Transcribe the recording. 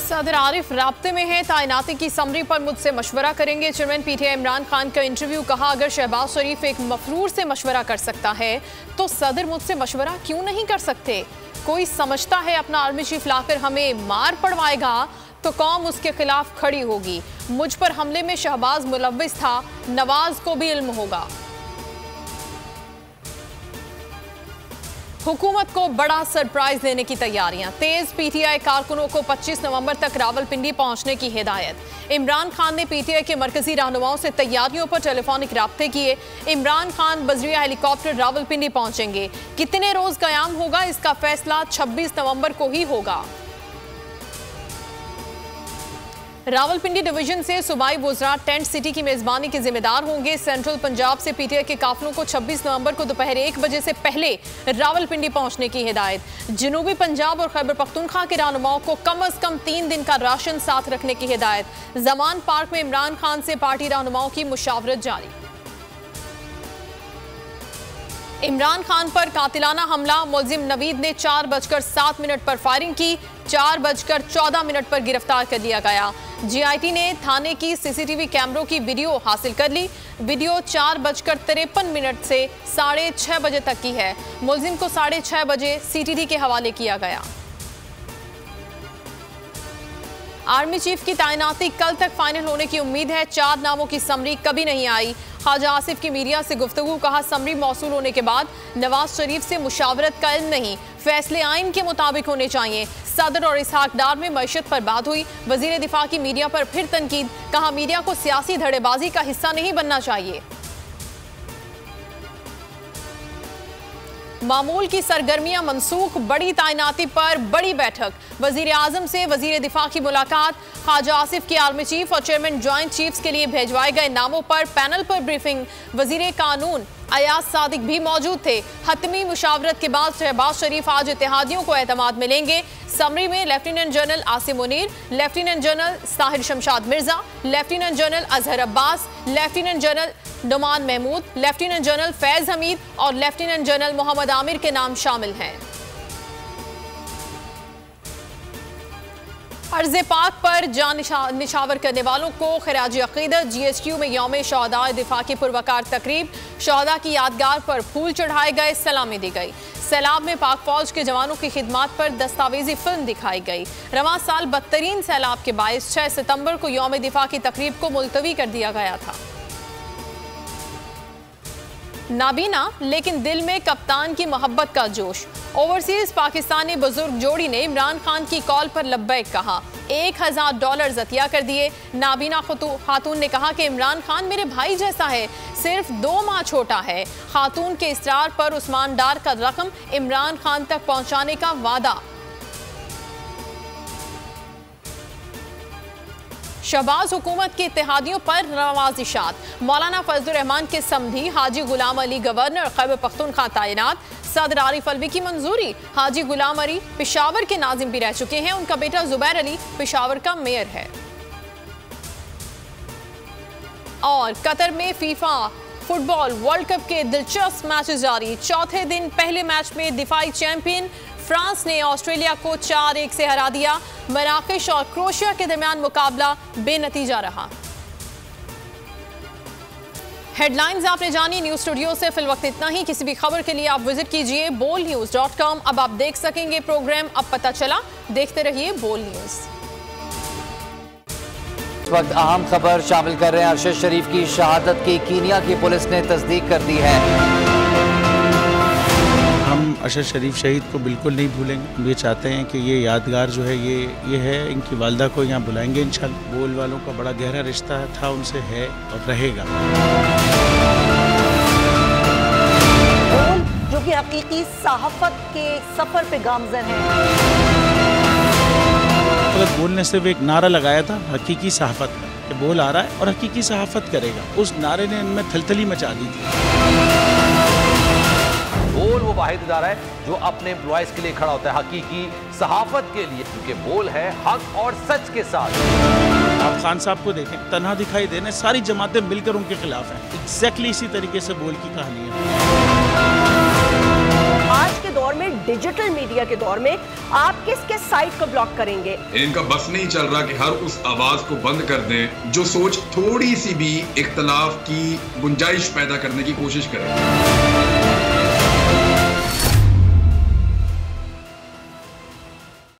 सदर आरिफ राब्ते में है, तैनाती की समरी पर मुझसे मशवरा करेंगे। चेयरमैन पीटीआई इमरान खान का इंटरव्यू। कहा अगर शहबाज शरीफ एक मफरूर से मशवरा कर सकता है तो सदर मुझसे मशवरा क्यों नहीं कर सकते। कोई समझता है अपना आर्मी चीफ लाकर हमें मार पड़वाएगा तो कौम उसके खिलाफ खड़ी होगी। मुझ पर हमले में शहबाज मुलव्विस था, नवाज को भी इल्म होगा। हुकूमत को बड़ा सरप्राइज देने की तैयारियां तेज। पीटीआई कारकुनों को 25 नवंबर तक रावलपिंडी पहुंचने की हिदायत। इमरान खान ने पीटीआई के मरकजी रहनुमाओं से तैयारियों पर टेलीफोनिक राब्ते किए। इमरान खान बजरिया हेलीकॉप्टर रावलपिंडी पहुंचेंगे। कितने रोज कयाम होगा इसका फैसला 26 नवंबर को ही होगा। रावलपिंडी डिवीजन से सूबाई वुज़रा टेंट सिटी की मेजबानी के जिम्मेदार होंगे। सेंट्रल पंजाब से पीटीआई के काफिलों को 26 नवंबर को दोपहर 1 बजे से पहले रावलपिंडी पहुंचने की हिदायत। जनूबी पंजाब और खैबर पख्तूनख्वा के रहनुमाओं को कम अज कम 3 दिन का राशन साथ रखने की हिदायत। जमान पार्क में इमरान खान से पार्टी रहनुमाओं की मुशावरत जारी। इमरान खान पर कातिलाना हमला। मुलजिम नवीद ने 4:07 पर फायरिंग की। 4:14 पर गिरफ्तार कर लिया गया। जीआईटी ने थाने की सीसीटीवी कैमरों की वीडियो हासिल कर ली। वीडियो 4:53 से 6:30 बजे तक की है। मुलजिम को 6:30 बजे सीटीडी के हवाले किया गया। आर्मी चीफ की तैनाती कल तक फाइनल होने की उम्मीद है। 4 नामों की समरी कभी नहीं आई। ख्वाजा आसिफ की मीडिया से गुफ्तगू। कहा समरी मौसूल होने के बाद नवाज शरीफ से मुशावरत का इल्म नहीं, फैसले आइन के मुताबिक होने चाहिए। सदर और इसहाक डार में मईशत पर बात हुई। वजीर दिफा की मीडिया पर फिर तनकीद। कहा मीडिया को सियासी धड़ेबाजी का हिस्सा नहीं बनना चाहिए। मामूल की सरगर्मियां मनसूख। बड़ी तैनाती पर बड़ी बैठक। वजीर आजम से वजीर दिफा की मुलाकात। ख्वाजा आसिफ की आर्मी चीफ और चेयरमैन ज्वाइंट चीफ्स के लिए भेजवाए गए नामों पर पैनल पर ब्रीफिंग। वजीर कानून अयाज सादिक भी मौजूद थे। हतमी मुशावरत के बाद शहबाज शरीफ आज इत्तेहादियों को एतमाद मिलेंगे। समरी में lieutenant general Asim Munir, lieutenant general Sahir Shamshad Mirza, lieutenant general Azhar Abbas, lieutenant general Nauman Mahmood, lieutenant general Faiz Hameed और लेफ्टिनेंट जनरल मोहम्मद आमिर के नाम शामिल हैं। अर्ज़े पाक पर जान निछावर करने वालों को खिराज अक़ीदत। जीएचक्यू में यौम शहदा दिफा की पुरवकार तकरीब। शहदा की यादगार पर फूल चढ़ाए गए, सलामी दी गई। सैलाब में पाक फौज के जवानों की खिदमात पर दस्तावेजी फिल्म दिखाई गई। रवां साल बदतरीन सैलाब के बायस 6 सितंबर को यौम दिफा की तकरीब को मुलतवी कर दिया गया था। नाबीना लेकिन दिल में कप्तान की मोहब्बत का जोश। ओवरसीज पाकिस्तानी बुजुर्ग जोड़ी ने इमरान खान की कॉल पर लब्बैक कहा। $1000 अतिया कर दिए। नाबीना खातून ने कहा कि इमरान खान मेरे भाई जैसा है, सिर्फ 2 माह छोटा है। खातून के इसरार पर उस्मान डार का रकम इमरान खान तक पहुंचाने का वादा। शहबाज हुकूमत के इत्तेहादियों पर नवाजिशात। मौलाना फजलुर रहमान के समधी हाजी गुलाम अली गवर्नर खैबर पख्तूनख्वा तैनात। सदर आरिफ अलवी की मंजूरी। हाजी गुलाम अली पेशावर के नाजिम भी रह चुके हैं। उनका बेटा जुबैर अली पेशावर का मेयर है। और कतर में फीफा फुटबॉल वर्ल्ड कप के दिलचस्प मैचेस जारी। चौथे दिन पहले मैच में दिफाई चैंपियन फ्रांस ने ऑस्ट्रेलिया को 4-1 से हरा दिया। मराकेश और क्रोएशिया के दरमियान मुकाबला बेनतीजा रहा। हेडलाइंस आपने जानी। न्यूज स्टूडियो से फिल वक्त इतना ही। किसी भी खबर के लिए आप विजिट कीजिए bolnews.com। अब आप देख सकेंगे प्रोग्राम अब पता चला। देखते रहिए बोल न्यूज। इस वक्त अहम खबर शामिल कर रहे हैं। अरशद शरीफ की शहादत की कीनिया की पुलिस ने तस्दीक कर दी है। हम अरशद शरीफ शहीद को बिल्कुल नहीं भूलेंगे। हम ये चाहते हैं कि ये यादगार जो है ये है। इनकी वालदा को यहाँ बुलाएंगे इंशाल्लाह। बोल वालों का बड़ा गहरा रिश्ता था, उनसे है और रहेगा। बोल जो कि हकीकी सहाफत के सफर पे गामजन है। बोल ने सिर्फ एक नारा लगाया था हकीकी सहाफत का, कि बोल आ रहा है और हकीकी सहाफत करेगा। उस नारे ने इनमें थलथली मचा दी थी। बोल वो वाहिद इदारा है जो अपने एम्प्लॉयज के लिए खड़ा होता है, हकीकी सहाफत के लिए, क्योंकि बोल है हक और सच के साथ। आप खान साहब को देखें, तन्हा दिखाई देने सारी जमातें मिलकर उनके खिलाफ हैं। एग्जैक्टली इसी तरीके से बोल की कहानी है। आज के दौर में डिजिटल मीडिया के दौर में आप किसके साइट को ब्लॉक करेंगे? इनका बस नहीं चल रहा कि हर उस आवाज को बंद कर दें जो सोच थोड़ी सी भी इख्तलाफ की गुंजाइश पैदा करने की कोशिश करे।